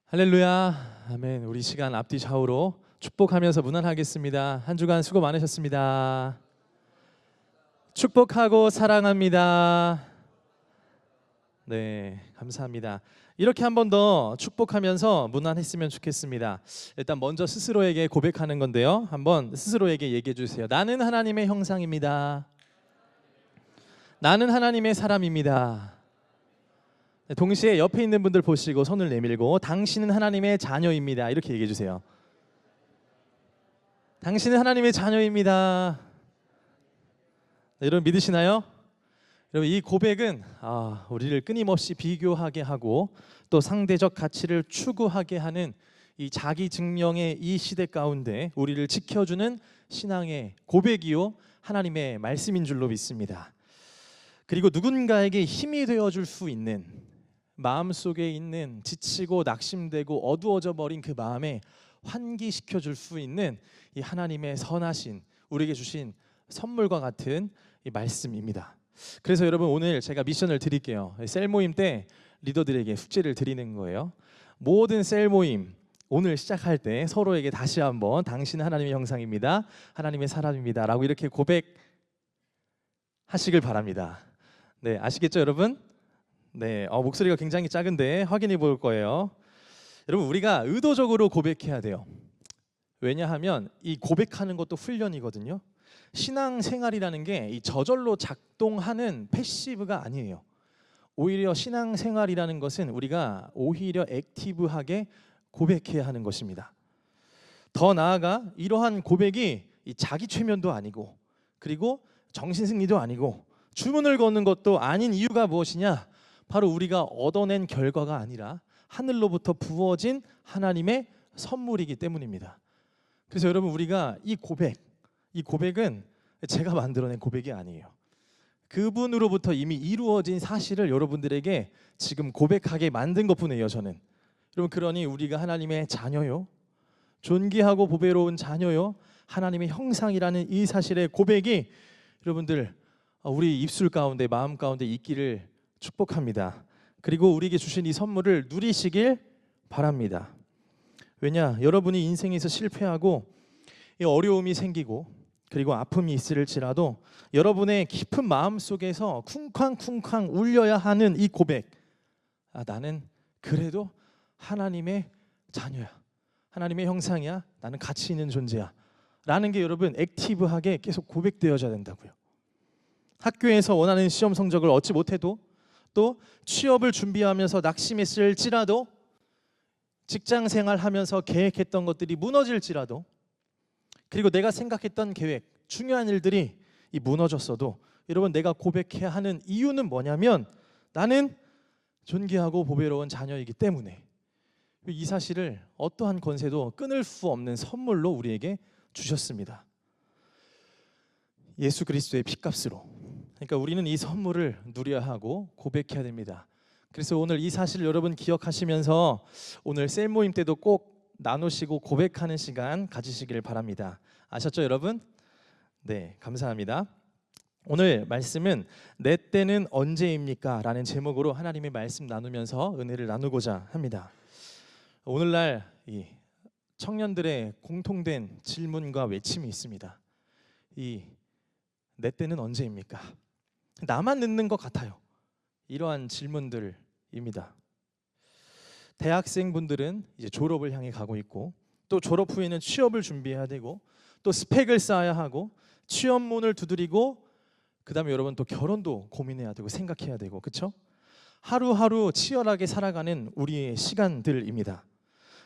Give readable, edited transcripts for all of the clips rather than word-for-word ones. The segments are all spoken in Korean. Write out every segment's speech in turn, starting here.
할렐루야, 아멘. 우리 시간 앞뒤 좌우로 축복하면서 문안하겠습니다. 한 주간 수고 많으셨습니다. 축복하고 사랑합니다. 네, 감사합니다. 이렇게 한 번 더 축복하면서 문안했으면 좋겠습니다. 일단 먼저 스스로에게 고백하는 건데요. 한번 스스로에게 얘기해 주세요. 나는 하나님의 형상입니다. 나는 하나님의 사람입니다. 동시에 옆에 있는 분들 보시고 손을 내밀고 당신은 하나님의 자녀입니다. 이렇게 얘기해 주세요. 당신은 하나님의 자녀입니다. 네, 여러분 믿으시나요? 여러분 이 고백은 우리를 끊임없이 비교하게 하고 또 상대적 가치를 추구하게 하는 이 자기 증명의 이 시대 가운데 우리를 지켜주는 신앙의 고백이요 하나님의 말씀인 줄로 믿습니다. 그리고 누군가에게 힘이 되어줄 수 있는 마음속에 있는 지치고 낙심되고 어두워져 버린 그 마음에 환기시켜 줄 수 있는 이 하나님의 선하신 우리에게 주신 선물과 같은 이 말씀입니다. 그래서 여러분 오늘 제가 미션을 드릴게요. 셀 모임 때 리더들에게 숙제를 드리는 거예요. 모든 셀 모임 오늘 시작할 때 서로에게 다시 한번 당신은 하나님의 형상입니다. 하나님의 사람입니다. 라고 이렇게 고백하시길 바랍니다. 네, 아시겠죠 여러분? 네, 목소리가 굉장히 작은데 확인해 볼 거예요. 여러분 우리가 의도적으로 고백해야 돼요. 왜냐하면 이 고백하는 것도 훈련이거든요. 신앙생활이라는 게 이 저절로 작동하는 패시브가 아니에요. 오히려 신앙생활이라는 것은 우리가 오히려 액티브하게 고백해야 하는 것입니다. 더 나아가 이러한 고백이 이 자기 최면도 아니고 그리고 정신승리도 아니고 주문을 거는 것도 아닌 이유가 무엇이냐? 바로 우리가 얻어낸 결과가 아니라 하늘로부터 부어진 하나님의 선물이기 때문입니다. 그래서 여러분 우리가 이 고백은 제가 만들어낸 고백이 아니에요. 그분으로부터 이미 이루어진 사실을 여러분들에게 지금 고백하게 만든 것뿐이에요. 저는 여러분 그러니 우리가 하나님의 자녀요, 존귀하고 보배로운 자녀요, 하나님의 형상이라는 이 사실의 고백이 여러분들 우리 입술 가운데 마음 가운데 있기를 축복합니다. 그리고 우리에게 주신 이 선물을 누리시길 바랍니다. 왜냐? 여러분이 인생에서 실패하고 어려움이 생기고 그리고 아픔이 있을지라도 여러분의 깊은 마음 속에서 쿵쾅쿵쾅 울려야 하는 이 고백, 나는 그래도 하나님의 자녀야, 하나님의 형상이야, 나는 가치 있는 존재야 라는 게 여러분 액티브하게 계속 고백되어져야 된다고요. 학교에서 원하는 시험 성적을 얻지 못해도 또 취업을 준비하면서 낙심했을지라도 직장 생활하면서 계획했던 것들이 무너질지라도 그리고 내가 생각했던 계획, 중요한 일들이 무너졌어도 여러분 내가 고백해야 하는 이유는 뭐냐면 나는 존귀하고 보배로운 자녀이기 때문에 이 사실을 어떠한 권세도 끊을 수 없는 선물로 우리에게 주셨습니다. 예수 그리스도의 핏값으로. 그러니까 우리는 이 선물을 누려야 하고 고백해야 됩니다. 그래서 오늘 이 사실을 여러분 기억하시면서 오늘 셀 모임 때도 꼭 나누시고 고백하는 시간 가지시길 바랍니다. 아셨죠 여러분? 네, 감사합니다. 오늘 말씀은 내 때는 언제입니까? 라는 제목으로 하나님의 말씀 나누면서 은혜를 나누고자 합니다. 오늘날 이 청년들의 공통된 질문과 외침이 있습니다. 내 때는 언제입니까? 나만 늦는 것 같아요. 이러한 질문들입니다. 대학생분들은 이제 졸업을 향해 가고 있고 또 졸업 후에는 취업을 준비해야 되고 또 스펙을 쌓아야 하고 취업문을 두드리고 그 다음에 여러분 또 결혼도 고민해야 되고 생각해야 되고 그렇죠? 하루하루 치열하게 살아가는 우리의 시간들입니다.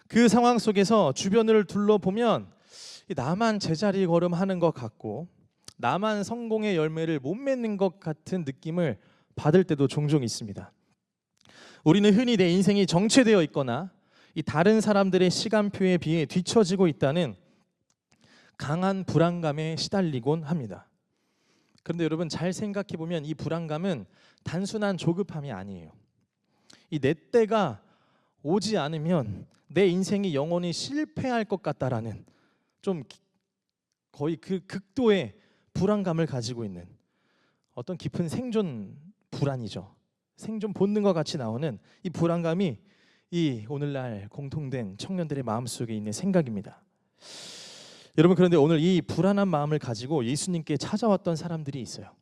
그 상황 속에서 주변을 둘러보면 나만 제자리 걸음하는 것 같고 나만 성공의 열매를 못 맺는 것 같은 느낌을 받을 때도 종종 있습니다. 우리는 흔히 내 인생이 정체되어 있거나 이 다른 사람들의 시간표에 비해 뒤처지고 있다는 강한 불안감에 시달리곤 합니다. 그런데 여러분 잘 생각해 보면 이 불안감은 단순한 조급함이 아니에요. 내 때가 오지 않으면 내 인생이 영원히 실패할 것 같다라는 좀 거의 그 극도의 불안감을 가지고 있는 어떤 깊은 생존 불안이죠. 생존 본능과 같이 나오는 이 불안감이 이 오늘날 공통된 청년들의 마음속에 있는 생각입니다. 여러분, 그런데 오늘 이 불안한 마음을 가지고 예수님께 찾아왔던 사람들이 있어요.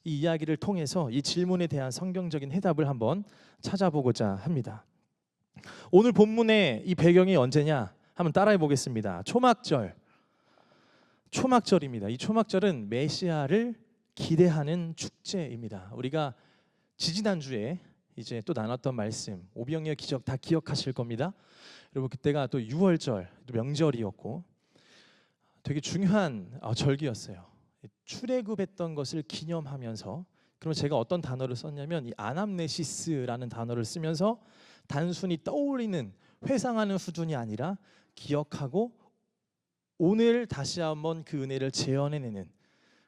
이 이야기를 통해서 이 질문에 대한 성경적인 해답을 한번 찾아보고자 합니다. 오늘 본문의 이 배경이 언제냐? 한번 따라해 보겠습니다. 초막절입니다. 이 초막절은 메시아를 기대하는 축제입니다. 우리가 지지난주에 이제 또 나눴던 말씀, 오병이어 기적 다 기억하실 겁니다. 여러분, 그때가 또 유월절, 또 명절이었고 되게 중요한 절기였어요. 출애굽했던 것을 기념하면서, 그러면 제가 어떤 단어를 썼냐면 이 아남네시스라는 단어를 쓰면서 단순히 떠올리는, 회상하는 수준이 아니라 기억하고 오늘 다시 한번 그 은혜를 재현해내는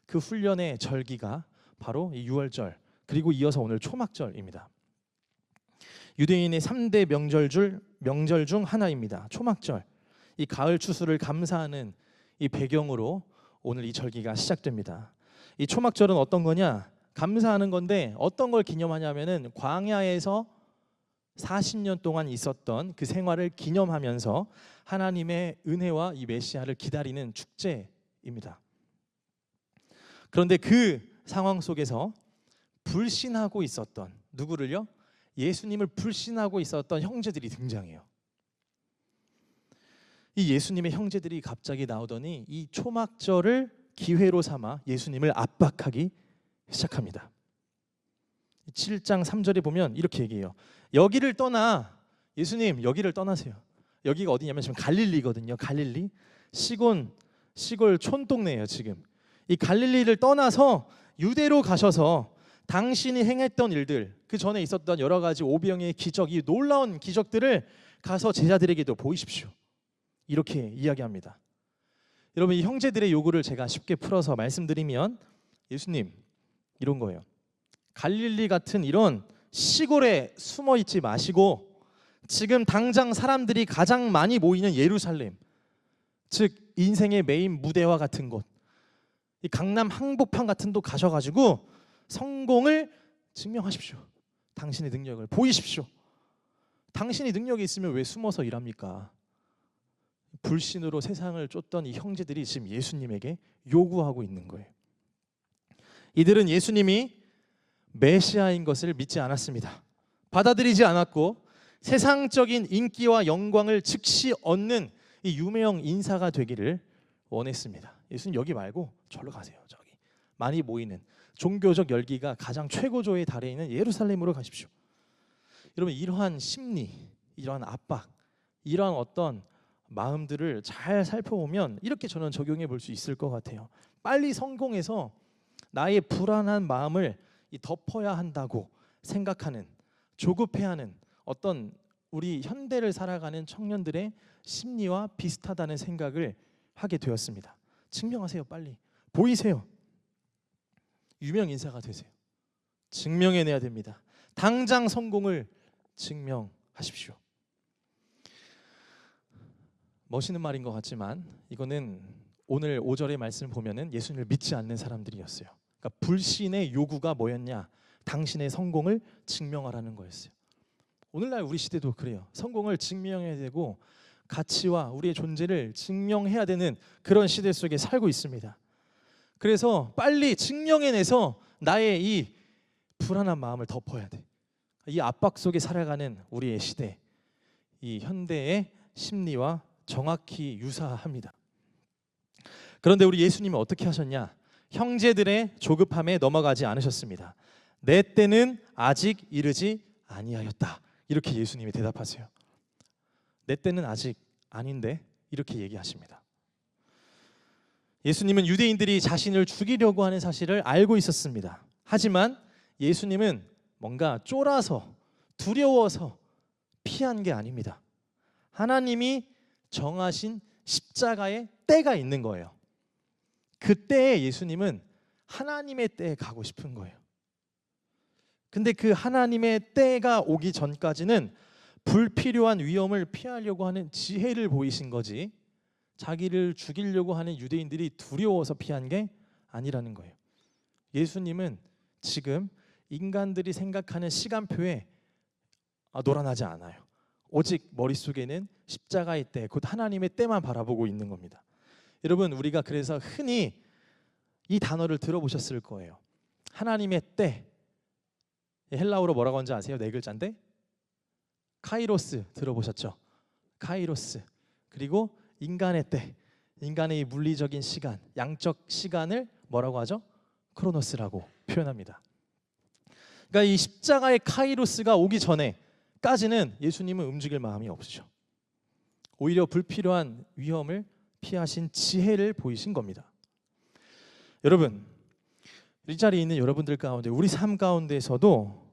그 훈련의 절기가 바로 이 유월절, 그리고 이어서 오늘 초막절입니다. 유대인의 3대 명절 중 하나입니다. 초막절. 이 가을 추수를 감사하는 이 배경으로 오늘 이 절기가 시작됩니다. 이 초막절은 어떤 거냐? 감사하는 건데 어떤 걸 기념하냐면은 광야에서 40년 동안 있었던 그 생활을 기념하면서 하나님의 은혜와 이 메시아를 기다리는 축제입니다. 그런데 그 상황 속에서 불신하고 있었던, 누구를요? 예수님을 불신하고 있었던 형제들이 등장해요. 이 예수님의 형제들이 갑자기 나오더니 이 초막절을 기회로 삼아 예수님을 압박하기 시작합니다. 7장 3절에 보면 이렇게 얘기해요. 여기를 떠나, 예수님 여기를 떠나세요. 여기가 어디냐면 지금 갈릴리거든요. 갈릴리, 시골 촌동네예요. 지금 이 갈릴리를 떠나서 유대로 가셔서 당신이 행했던 일들, 그 전에 있었던 여러 가지 오병이의 기적, 이 놀라운 기적들을 가서 제자들에게도 보이십시오. 이렇게 이야기합니다. 여러분, 이 형제들의 요구를 제가 쉽게 풀어서 말씀드리면 예수님 이런 거예요. 갈릴리 같은 이런 시골에 숨어 있지 마시고 지금 당장 사람들이 가장 많이 모이는 예루살렘, 즉 인생의 메인 무대와 같은 곳, 이 강남 항복판 같은 데 가셔가지고 성공을 증명하십시오. 당신의 능력을 보이십시오. 당신이 능력이 있으면 왜 숨어서 일합니까? 불신으로 세상을 쫓던 이 형제들이 지금 예수님에게 요구하고 있는 거예요. 이들은 예수님이 메시아인 것을 믿지 않았습니다. 받아들이지 않았고 세상적인 인기와 영광을 즉시 얻는 이 유명 인사가 되기를 원했습니다. 예수님 여기 말고 절로 가세요. 저기 많이 모이는 종교적 열기가 가장 최고조에 달해 있는 예루살렘으로 가십시오. 여러분, 이러한 심리, 이러한 압박, 이러한 어떤 마음들을 잘 살펴보면 이렇게 저는 적용해 볼 수 있을 것 같아요. 빨리 성공해서 나의 불안한 마음을 덮어야 한다고 생각하는, 조급해하는 어떤 우리 현대를 살아가는 청년들의 심리와 비슷하다는 생각을 하게 되었습니다. 증명하세요. 빨리 보이세요. 유명 인사가 되세요. 증명해내야 됩니다. 당장 성공을 증명하십시오. 멋있는 말인 것 같지만 이거는 오늘 5절의 말씀을 보면은 예수님을 믿지 않는 사람들이었어요. 그러니까 불신의 요구가 뭐였냐? 당신의 성공을 증명하라는 거였어요. 오늘날 우리 시대도 그래요. 성공을 증명해야 되고 가치와 우리의 존재를 증명해야 되는 그런 시대 속에 살고 있습니다. 그래서 빨리 증명해내서 나의 이 불안한 마음을 덮어야 돼. 이 압박 속에 살아가는 우리의 시대, 이 현대의 심리와 정확히 유사합니다. 그런데 우리 예수님은 어떻게 하셨냐? 형제들의 조급함에 넘어가지 않으셨습니다. 내 때는 아직 이르지 아니하였다. 이렇게 예수님이 대답하세요. 내 때는 아직 아닌데 이렇게 얘기하십니다. 예수님은 유대인들이 자신을 죽이려고 하는 사실을 알고 있었습니다. 하지만 예수님은 뭔가 쫄아서 두려워서 피한 게 아닙니다. 하나님이 정하신 십자가의 때가 있는 거예요. 그 때에 예수님은 하나님의 때에 가고 싶은 거예요. 근데 그 하나님의 때가 오기 전까지는 불필요한 위험을 피하려고 하는 지혜를 보이신 거지, 자기를 죽이려고 하는 유대인들이 두려워서 피한 게 아니라는 거예요. 예수님은 지금 인간들이 생각하는 시간표에 놀아나지 않아요. 오직 머릿속에는 십자가의 때, 곧 하나님의 때만 바라보고 있는 겁니다. 여러분, 우리가 그래서 흔히 이 단어를 들어보셨을 거예요. 하나님의 때, 헬라어로 뭐라고 하는지 아세요? 네 글자인데 카이로스 들어보셨죠? 카이로스. 그리고 인간의 때, 인간의 물리적인 시간, 양적 시간을 뭐라고 하죠? 크로노스라고 표현합니다. 그러니까 이 십자가의 카이로스가 오기 전에까지는 예수님은 움직일 마음이 없으셔. 오히려 불필요한 위험을 피하신 지혜를 보이신 겁니다. 여러분, 이 자리에 있는 여러분들 가운데 우리 삶 가운데서도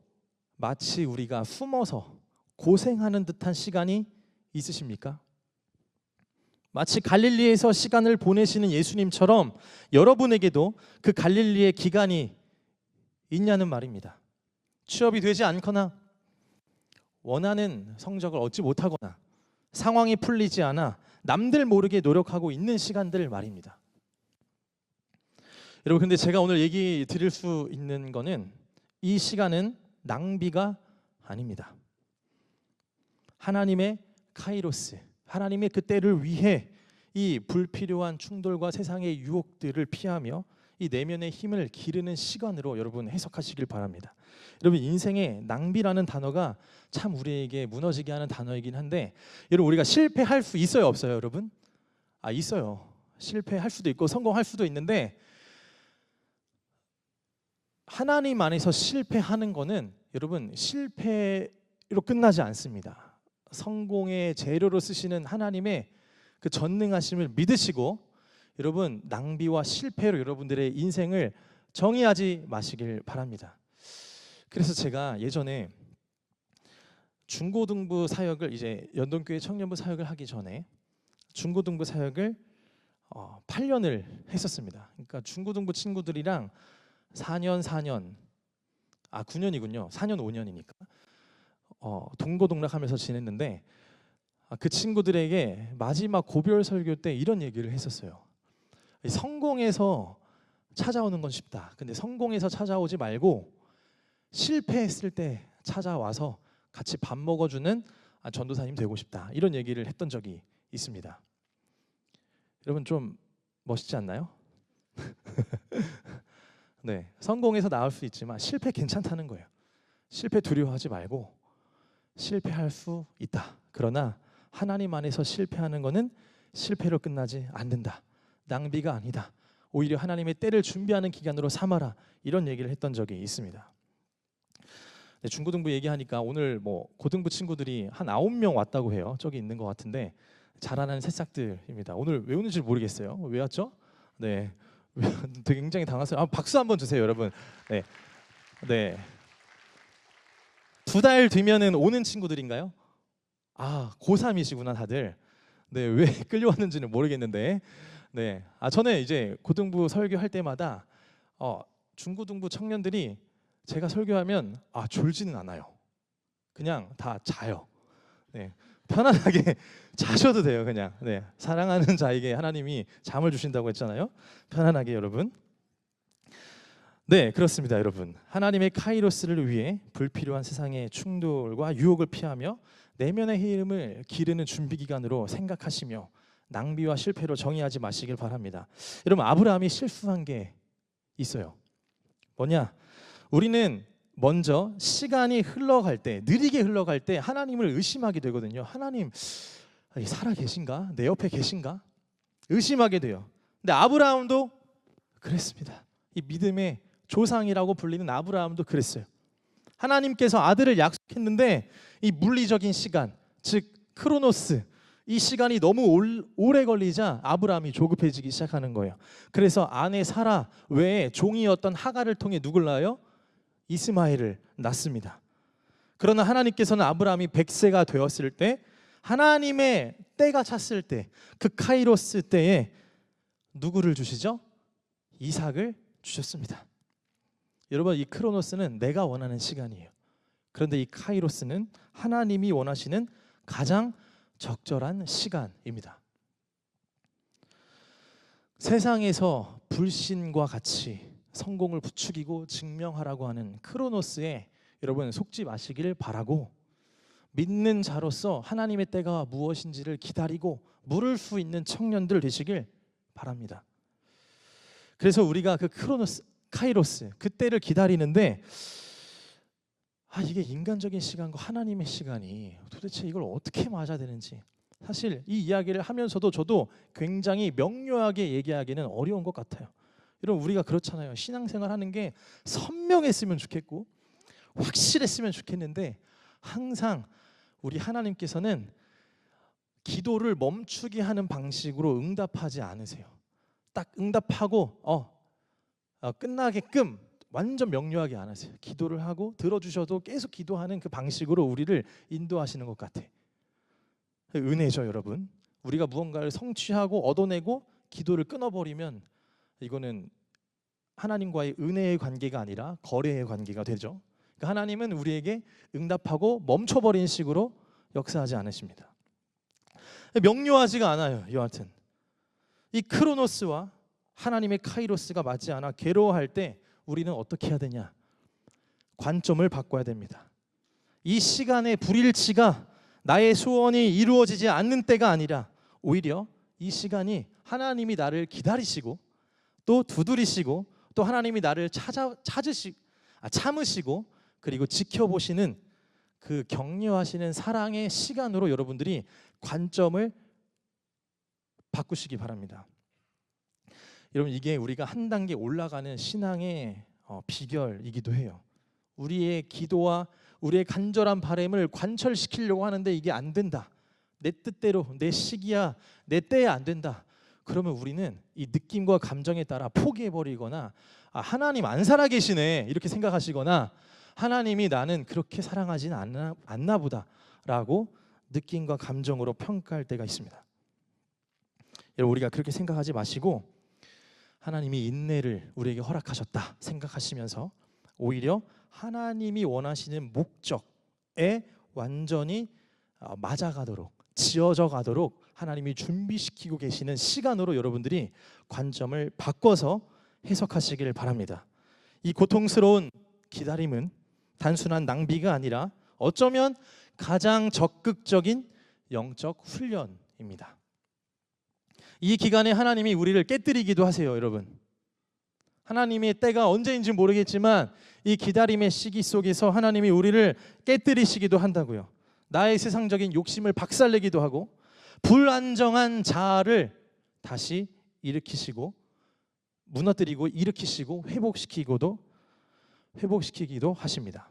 마치 우리가 숨어서 고생하는 듯한 시간이 있으십니까? 마치 갈릴리에서 시간을 보내시는 예수님처럼 여러분에게도 그 갈릴리의 기간이 있냐는 말입니다. 취업이 되지 않거나 원하는 성적을 얻지 못하거나 상황이 풀리지 않아 남들 모르게 노력하고 있는 시간들 말입니다. 여러분, 근데 제가 오늘 얘기 드릴 수 있는 거는 이 시간은 낭비가 아닙니다. 하나님의 카이로스, 하나님의 그 때를 위해 이 불필요한 충돌과 세상의 유혹들을 피하며 이 내면의 힘을 기르는 시간으로 여러분 해석하시길 바랍니다. 여러분, 인생에 낭비라는 단어가 참 우리에게 무너지게 하는 단어이긴 한데, 여러분, 우리가 실패할 수 있어요, 없어요, 여러분? 있어요. 실패할 수도 있고 성공할 수도 있는데, 하나님 안에서 실패하는 거는 여러분 실패로 끝나지 않습니다. 성공의 재료로 쓰시는 하나님의 그 전능하심을 믿으시고 여러분 낭비와 실패로 여러분들의 인생을 정의하지 마시길 바랍니다. 그래서 제가 예전에 중고등부 사역을, 이제 연동교회 청년부 사역을 하기 전에 중고등부 사역을 8년을 했었습니다. 그러니까 중고등부 친구들이랑 9년이군요. 4년 5년이니까 동고동락하면서 지냈는데, 그 친구들에게 마지막 고별 설교 때 이런 얘기를 했었어요. 성공해서 찾아오는 건 쉽다. 근데 성공해서 찾아오지 말고 실패했을 때 찾아와서 같이 밥 먹어주는 전도사님 되고 싶다. 이런 얘기를 했던 적이 있습니다. 여러분, 좀 멋있지 않나요? 네, 성공해서 나올 수 있지만 실패 괜찮다는 거예요. 실패 두려워하지 말고 실패할 수 있다. 그러나 하나님 안에서 실패하는 것은 실패로 끝나지 않는다. 낭비가 아니다. 오히려 하나님의 때를 준비하는 기간으로 삼아라. 이런 얘기를 했던 적이 있습니다. 네, 중고등부 얘기하니까 오늘 고등부 친구들이 한 9명 왔다고 해요. 저기 있는 것 같은데 자라나는 새싹들입니다. 오늘 왜 오는지 모르겠어요. 왜 왔죠? 네, 되게 굉장히 당황스러워요. 박수 한번 주세요, 여러분. 네, 네. 2달 뒤면은 오는 친구들인가요? 고3이시구나 다들. 네, 왜 끌려왔는지는 모르겠는데, 네, 저는 이제 고등부 설교할 때마다 중고등부 청년들이 제가 설교하면 졸지는 않아요. 그냥 다 자요. 네, 편안하게 자셔도 돼요. 그냥. 네, 사랑하는 자에게 하나님이 잠을 주신다고 했잖아요. 편안하게 여러분. 네, 그렇습니다, 여러분. 하나님의 카이로스를 위해 불필요한 세상의 충돌과 유혹을 피하며 내면의 힘을 기르는 준비 기간으로 생각하시며 낭비와 실패로 정의하지 마시길 바랍니다. 여러분, 아브라함이 실수한 게 있어요. 뭐냐? 우리는 먼저 시간이 흘러갈 때, 느리게 흘러갈 때 하나님을 의심하게 되거든요. 하나님 살아 계신가? 내 옆에 계신가? 의심하게 돼요. 근데 아브라함도 그랬습니다. 이 믿음의 조상이라고 불리는 아브라함도 그랬어요. 하나님께서 아들을 약속했는데 이 물리적인 시간, 즉 크로노스, 이 시간이 너무 오래 걸리자 아브라함이 조급해지기 시작하는 거예요. 그래서 아내 사라 외에 종이었던 하갈을 통해 누굴 낳아요? 이스마엘을 낳습니다. 그러나 하나님께서는 아브라함이 100세가 되었을 때, 하나님의 때가 찼을 때, 그 카이로스 때에 누구를 주시죠? 이삭을 주셨습니다. 여러분, 이 크로노스는 내가 원하는 시간이에요. 그런데 이 카이로스는 하나님이 원하시는 가장 적절한 시간입니다. 세상에서 불신과 같이 성공을 부추기고 증명하라고 하는 크로노스에 여러분 속지 마시길 바라고, 믿는 자로서 하나님의 때가 무엇인지를 기다리고 물을 수 있는 청년들 되시길 바랍니다. 그래서 우리가 그 크로노스, 카이로스 그 때를 기다리는데 이게 인간적인 시간과 하나님의 시간이 도대체 이걸 어떻게 맞아야 되는지, 사실 이 이야기를 하면서도 저도 굉장히 명료하게 얘기하기는 어려운 것 같아요. 여러분, 우리가 그렇잖아요. 신앙생활 하는 게 선명했으면 좋겠고 확실했으면 좋겠는데 항상 우리 하나님께서는 기도를 멈추게 하는 방식으로 응답하지 않으세요. 딱 응답하고 끝나게끔 완전 명료하게 안 하세요. 기도를 하고 들어주셔도 계속 기도하는 그 방식으로 우리를 인도하시는 것 같아. 은혜죠, 여러분. 우리가 무언가를 성취하고 얻어내고 기도를 끊어버리면 이거는 하나님과의 은혜의 관계가 아니라 거래의 관계가 되죠. 그러니까 하나님은 우리에게 응답하고 멈춰버린 식으로 역사하지 않으십니다. 명료하지가 않아요. 여하튼 이 크로노스와 하나님의 카이로스가 맞지 않아 괴로워할 때 우리는 어떻게 해야 되냐? 관점을 바꿔야 됩니다. 이 시간의 불일치가 나의 소원이 이루어지지 않는 때가 아니라 오히려 이 시간이 하나님이 나를 기다리시고 또 두드리시고 또 하나님이 나를 참으시고 그리고 지켜보시는 그 격려하시는 사랑의 시간으로 여러분들이 관점을 바꾸시기 바랍니다. 여러분, 이게 우리가 한 단계 올라가는 신앙의 비결이기도 해요. 우리의 기도와 우리의 간절한 바람을 관철시키려고 하는데 이게 안 된다. 내 뜻대로, 내 시기야, 내 때에 안 된다. 그러면 우리는 이 느낌과 감정에 따라 포기해버리거나 하나님 안 살아계시네 이렇게 생각하시거나 하나님이 나는 그렇게 사랑하진 않나 보다라고 느낌과 감정으로 평가할 때가 있습니다. 여러분, 우리가 그렇게 생각하지 마시고 하나님이 인내를 우리에게 허락하셨다 생각하시면서 오히려 하나님이 원하시는 목적에 완전히 맞아가도록 지어져 가도록 하나님이 준비시키고 계시는 시간으로 여러분들이 관점을 바꿔서 해석하시길 바랍니다. 이 고통스러운 기다림은 단순한 낭비가 아니라 어쩌면 가장 적극적인 영적 훈련입니다. 이 기간에 하나님이 우리를 깨뜨리기도 하세요, 여러분. 하나님의 때가 언제인지 모르겠지만 이 기다림의 시기 속에서 하나님이 우리를 깨뜨리시기도 한다고요. 나의 세상적인 욕심을 박살내기도 하고 불안정한 자아를 다시 일으키시고 무너뜨리고 일으키시고 회복시키기도 하십니다.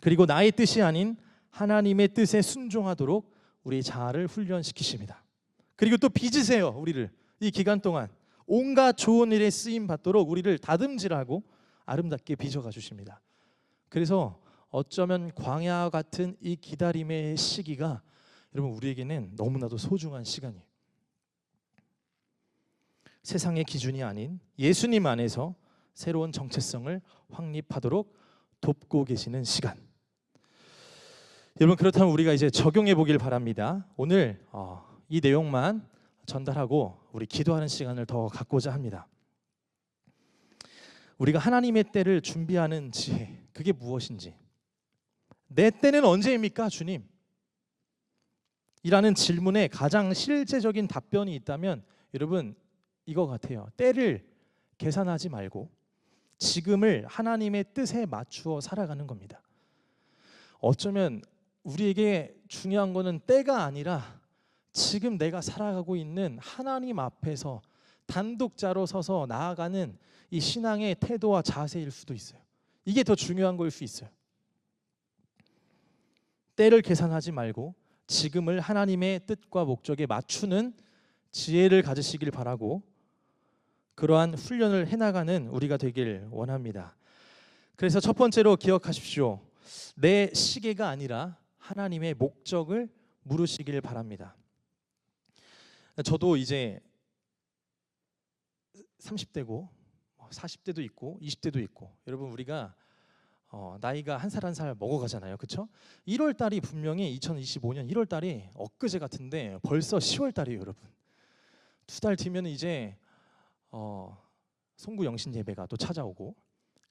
그리고 나의 뜻이 아닌 하나님의 뜻에 순종하도록 우리 자아를 훈련시키십니다. 그리고 또 빚으세요. 우리를 이 기간 동안 온갖 좋은 일에 쓰임 받도록 우리를 다듬질하고 아름답게 빚어가 주십니다. 그래서 어쩌면 광야 같은 이 기다림의 시기가 여러분 우리에게는 너무나도 소중한 시간이에요. 세상의 기준이 아닌 예수님 안에서 새로운 정체성을 확립하도록 돕고 계시는 시간. 여러분, 그렇다면 우리가 이제 적용해 보길 바랍니다. 오늘 이 내용만 전달하고 우리 기도하는 시간을 더 갖고자 합니다. 우리가 하나님의 때를 준비하는 지혜, 그게 무엇인지, 내 때는 언제입니까, 주님? 이라는 질문에 가장 실제적인 답변이 있다면 여러분 이거 같아요. 때를 계산하지 말고 지금을 하나님의 뜻에 맞추어 살아가는 겁니다. 어쩌면 우리에게 중요한 거는 때가 아니라 지금 내가 살아가고 있는 하나님 앞에서 단독자로 서서 나아가는 이 신앙의 태도와 자세일 수도 있어요. 이게 더 중요한 거일 수 있어요. 때를 계산하지 말고 지금을 하나님의 뜻과 목적에 맞추는 지혜를 가지시길 바라고 그러한 훈련을 해나가는 우리가 되길 원합니다. 그래서 첫 번째로 기억하십시오. 내 시계가 아니라 하나님의 목적을 물으시길 바랍니다. 저도 이제 30대고 40대도 있고 20대도 있고 여러분 우리가 나이가 한 살 한 살 먹어가잖아요. 그렇죠? 1월 달이 분명히 2025년 1월 달이 엊그제 같은데 벌써 10월 달이에요, 여러분. 2달 뒤면 이제 송구 영신 예배가 또 찾아오고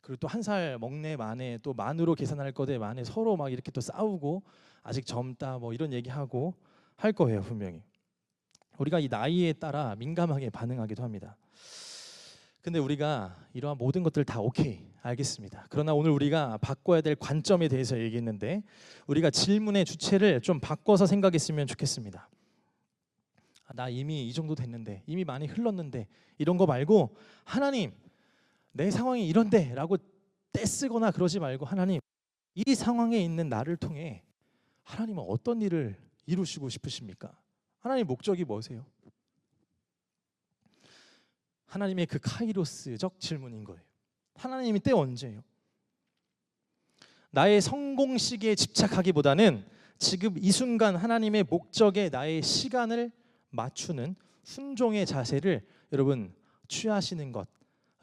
그리고 또 한 살 먹네 만에 또 만으로 계산할 거대 만에 서로 막 이렇게 또 싸우고 아직 젊다 뭐 이런 얘기하고 할 거예요. 분명히 우리가 이 나이에 따라 민감하게 반응하기도 합니다. 근데 우리가 이러한 모든 것들 다 오케이 알겠습니다. 그러나 오늘 우리가 바꿔야 될 관점에 대해서 얘기했는데 우리가 질문의 주체를 좀 바꿔서 생각했으면 좋겠습니다. 나 이미 이 정도 됐는데, 이미 많이 흘렀는데, 이런 거 말고 하나님 내 상황이 이런데 라고 떼쓰거나 그러지 말고, 하나님 이 상황에 있는 나를 통해 하나님은 어떤 일을 이루시고 싶으십니까? 하나님 목적이 뭐세요? 하나님의 그 카이로스적 질문인 거예요. 하나님이 때 언제예요? 나의 성공 시기에 집착하기보다는 지금 이 순간 하나님의 목적에 나의 시간을 맞추는 순종의 자세를 여러분 취하시는 것,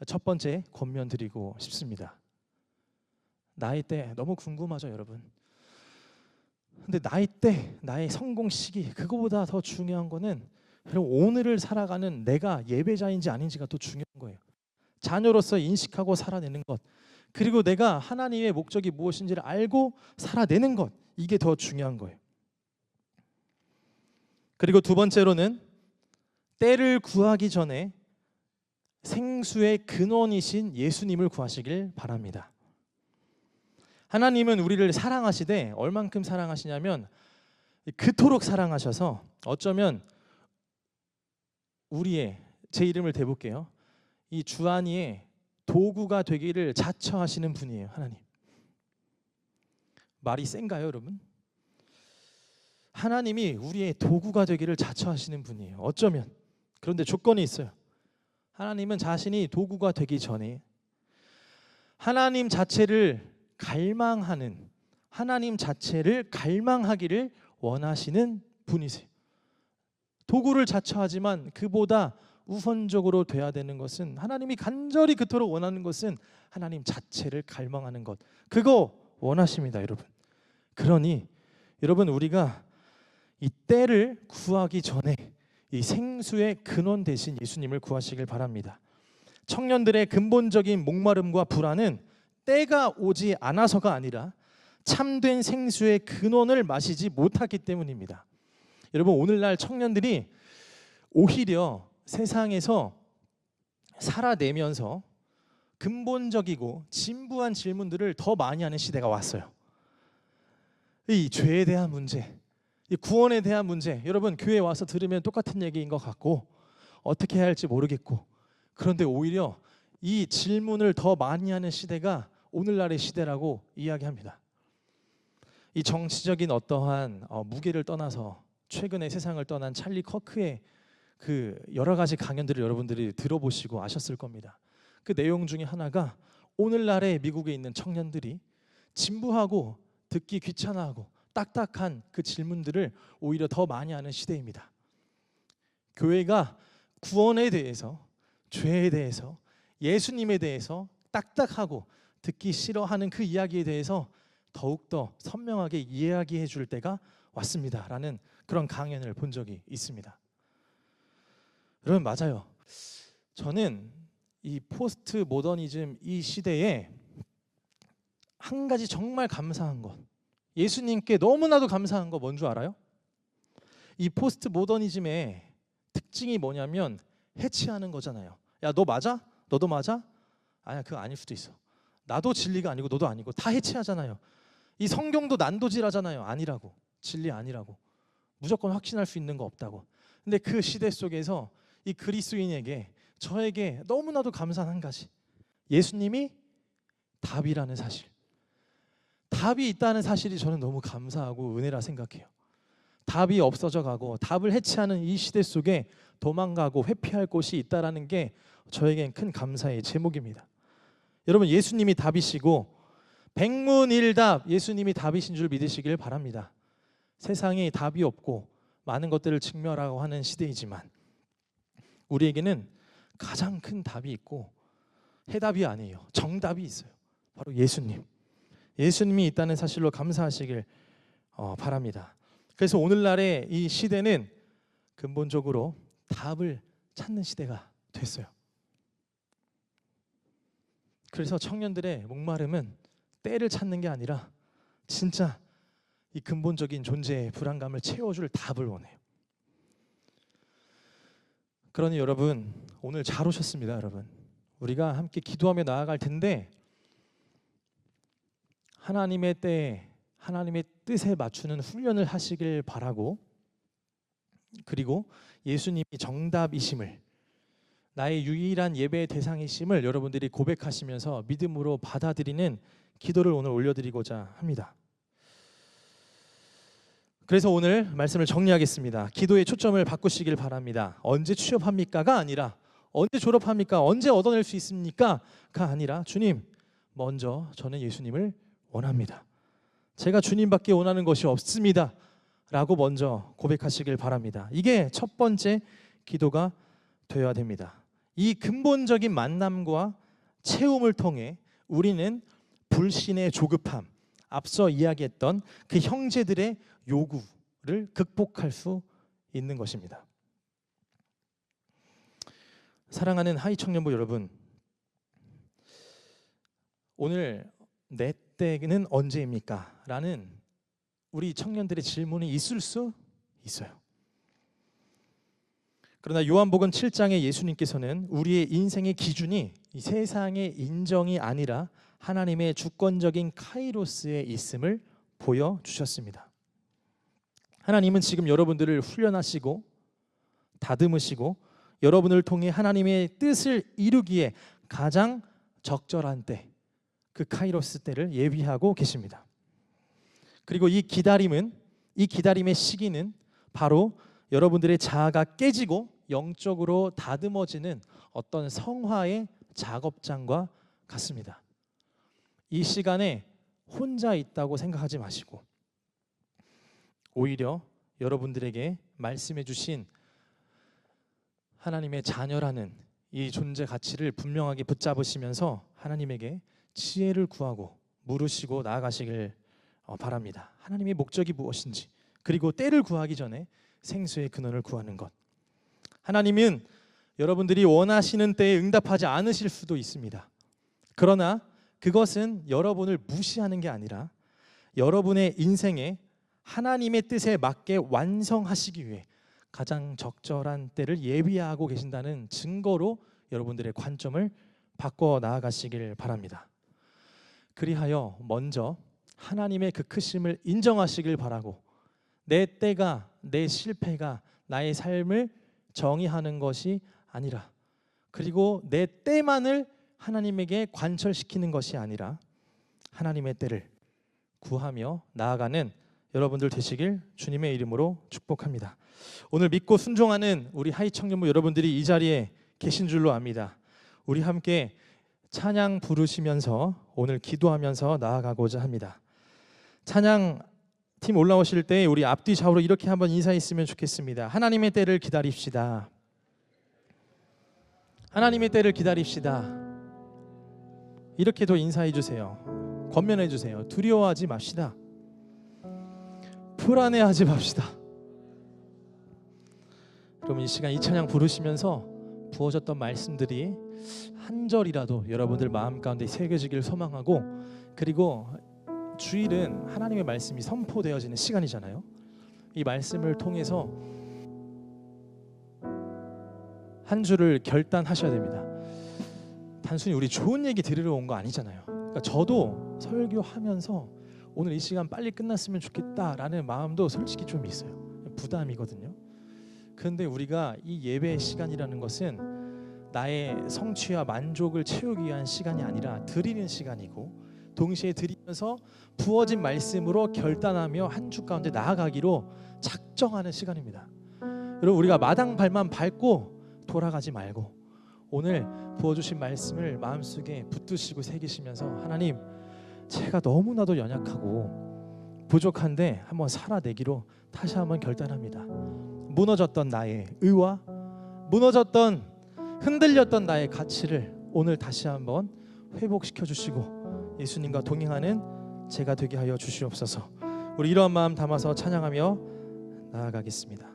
첫 번째 권면드리고 싶습니다. 나의 때 너무 궁금하죠, 여러분? 근데 나의 때, 나의 성공 시기, 그거보다 더 중요한 거는 여러분 오늘을 살아가는 내가 예배자인지 아닌지가 더 중요한 거예요. 자녀로서 인식하고 살아내는 것, 그리고 내가 하나님의 목적이 무엇인지를 알고 살아내는 것, 이게 더 중요한 거예요. 그리고 두 번째로는 때를 구하기 전에 생수의 근원이신 예수님을 구하시길 바랍니다. 하나님은 우리를 사랑하시되 얼만큼 사랑하시냐면 그토록 사랑하셔서 어쩌면 우리의, 제 이름을 대볼게요, 이 주안이의 도구가 되기를 자처하시는 분이에요. 하나님. 말이 센가요, 여러분? 하나님이 우리의 도구가 되기를 자처하시는 분이에요. 어쩌면. 그런데 조건이 있어요. 하나님은 자신이 도구가 되기 전에 하나님 자체를 갈망하는, 하나님 자체를 갈망하기를 원하시는 분이세요. 도구를 자처하지만 그보다 우선적으로 돼야 되는 것은, 하나님이 간절히 그토록 원하는 것은 하나님 자체를 갈망하는 것, 그거 원하십니다, 여러분. 그러니 여러분 우리가 이 때를 구하기 전에 이 생수의 근원 대신 예수님을 구하시길 바랍니다. 청년들의 근본적인 목마름과 불안은 때가 오지 않아서가 아니라 참된 생수의 근원을 마시지 못하기 때문입니다. 여러분 오늘날 청년들이 오히려 세상에서 살아내면서 근본적이고 진부한 질문들을 더 많이 하는 시대가 왔어요. 이 죄에 대한 문제, 이 구원에 대한 문제, 여러분 교회에 와서 들으면 똑같은 얘기인 것 같고 어떻게 해야 할지 모르겠고, 그런데 오히려 이 질문을 더 많이 하는 시대가 오늘날의 시대라고 이야기합니다. 이 정치적인 어떠한 무게를 떠나서 최근에 세상을 떠난 찰리 커크의 그 여러 가지 강연들을 여러분들이 들어보시고 아셨을 겁니다. 그 내용 중에 하나가 오늘날의 미국에 있는 청년들이 진부하고 듣기 귀찮아하고 딱딱한 그 질문들을 오히려 더 많이 하는 시대입니다. 교회가 구원에 대해서, 죄에 대해서, 예수님에 대해서 딱딱하고 듣기 싫어하는 그 이야기에 대해서 더욱더 선명하게 이야기해 줄 때가 왔습니다라는 그런 강연을 본 적이 있습니다. 여러분 맞아요. 저는 이 포스트 모더니즘 이 시대에 한 가지 정말 감사한 것, 예수님께 너무나도 감사한 거 뭔 줄 알아요? 이 포스트 모더니즘의 특징이 뭐냐면 해치하는 거잖아요. 야, 너 맞아? 너도 맞아? 아니야, 그거 아닐 수도 있어. 나도 진리가 아니고 너도 아니고 다 해치하잖아요. 이 성경도 난도질하잖아요. 아니라고, 진리 아니라고, 무조건 확신할 수 있는 거 없다고. 근데 그 시대 속에서 이 그리스도인에게, 저에게 너무나도 감사한 한 가지, 예수님이 답이라는 사실, 답이 있다는 사실이 저는 너무 감사하고 은혜라 생각해요. 답이 없어져 가고 답을 해치하는 이 시대 속에 도망가고 회피할 곳이 있다라는 게 저에겐 큰 감사의 제목입니다. 여러분 예수님이 답이시고 백문일답 예수님이 답이신 줄 믿으시길 바랍니다. 세상에 답이 없고 많은 것들을 직면하고 하는 시대이지만 우리에게는 가장 큰 답이 있고 해답이 아니에요. 정답이 있어요. 바로 예수님. 예수님이 있다는 사실로 감사하시길 바랍니다. 그래서 오늘날의 이 시대는 근본적으로 답을 찾는 시대가 됐어요. 그래서 청년들의 목마름은 때를 찾는 게 아니라 진짜 이 근본적인 존재의 불안감을 채워줄 답을 원해요. 그러니 여러분, 오늘 잘 오셨습니다. 여러분, 우리가 함께 기도하며 나아갈 텐데 하나님의 때에 하나님의 뜻에 맞추는 훈련을 하시길 바라고, 그리고 예수님이 정답이심을, 나의 유일한 예배의 대상이심을 여러분들이 고백하시면서 믿음으로 받아들이는 기도를 오늘 올려드리고자 합니다. 그래서 오늘 말씀을 정리하겠습니다. 기도의 초점을 바꾸시길 바랍니다. 언제 취업합니까가 아니라 언제 졸업합니까? 언제 얻어낼 수 있습니까? 가 아니라 주님, 먼저 저는 예수님을 원합니다. 제가 주님밖에 원하는 것이 없습니다. 라고 먼저 고백하시길 바랍니다. 이게 첫 번째 기도가 되어야 됩니다. 이 근본적인 만남과 체험을 통해 우리는 불신의 조급함, 앞서 이야기했던 그 형제들의 요구를 극복할 수 있는 것입니다. 사랑하는 하이 청년부 여러분, 오늘 내 때는 언제입니까? 라는 우리 청년들의 질문이 있을 수 있어요. 그러나 요한복음 7장에 예수님께서는 우리의 인생의 기준이 이 세상의 인정이 아니라 하나님의 주권적인 카이로스에 있음을 보여주셨습니다. 하나님은 지금 여러분들을 훈련하시고 다듬으시고 여러분을 통해 하나님의 뜻을 이루기에 가장 적절한 때, 그 카이로스 때를 예비하고 계십니다. 그리고 이 기다림의 시기는 바로 여러분들의 자아가 깨지고 영적으로 다듬어지는 어떤 성화의 작업장과 같습니다. 이 시간에 혼자 있다고 생각하지 마시고 오히려 여러분들에게 말씀해 주신 하나님의 자녀라는 이 존재 가치를 분명하게 붙잡으시면서 하나님에게 지혜를 구하고 물으시고 나아가시길 바랍니다. 하나님의 목적이 무엇인지, 그리고 때를 구하기 전에 생수의 근원을 구하는 것. 하나님은 여러분들이 원하시는 때에 응답하지 않으실 수도 있습니다. 그러나 그것은 여러분을 무시하는 게 아니라 여러분의 인생에 하나님의 뜻에 맞게 완성하시기 위해 가장 적절한 때를 예비하고 계신다는 증거로 여러분들의 관점을 바꿔 나아가시길 바랍니다. 그리하여 먼저 하나님의 그 크심을 인정하시길 바라고, 내 때가, 내 실패가 나의 삶을 정의하는 것이 아니라, 그리고 내 때만을 하나님에게 관철시키는 것이 아니라 하나님의 때를 구하며 나아가는 여러분들 되시길 주님의 이름으로 축복합니다. 오늘 믿고 순종하는 우리 하이 청년부 여러분들이 이 자리에 계신 줄로 압니다. 우리 함께 찬양 부르시면서 오늘 기도하면서 나아가고자 합니다. 찬양 팀 올라오실 때 우리 앞뒤 좌우로 이렇게 한번 인사했으면 좋겠습니다. 하나님의 때를 기다립시다. 하나님의 때를 기다립시다. 이렇게도 인사해 주세요. 권면해 주세요. 두려워하지 맙시다. 불안해하지 맙시다. 여러분, 이 시간 이 찬양 부르시면서 부어졌던 말씀들이 한 절이라도 여러분들 마음 가운데 새겨지길 소망하고, 그리고 주일은 하나님의 말씀이 선포되어지는 시간이잖아요. 이 말씀을 통해서 한 주를 결단하셔야 됩니다. 단순히 우리 좋은 얘기 들으러 온 거 아니잖아요. 그러니까 저도 설교하면서 오늘 이 시간 빨리 끝났으면 좋겠다라는 마음도 솔직히 좀 있어요. 부담이거든요. 그런데 우리가 이 예배의 시간이라는 것은 나의 성취와 만족을 채우기 위한 시간이 아니라 드리는 시간이고, 동시에 드리면서 부어진 말씀으로 결단하며 한 주 가운데 나아가기로 작정하는 시간입니다. 여러분, 우리가 마당 발만 밟고 돌아가지 말고 오늘 부어주신 말씀을 마음속에 붙드시고 새기시면서, 하나님, 제가 너무나도 연약하고 부족한데 한번 살아내기로 다시 한번 결단합니다. 무너졌던 나의 의와 무너졌던 흔들렸던 나의 가치를 오늘 다시 한번 회복시켜 주시고 예수님과 동행하는 제가 되게 하여 주시옵소서. 우리 이러한 마음 담아서 찬양하며 나아가겠습니다.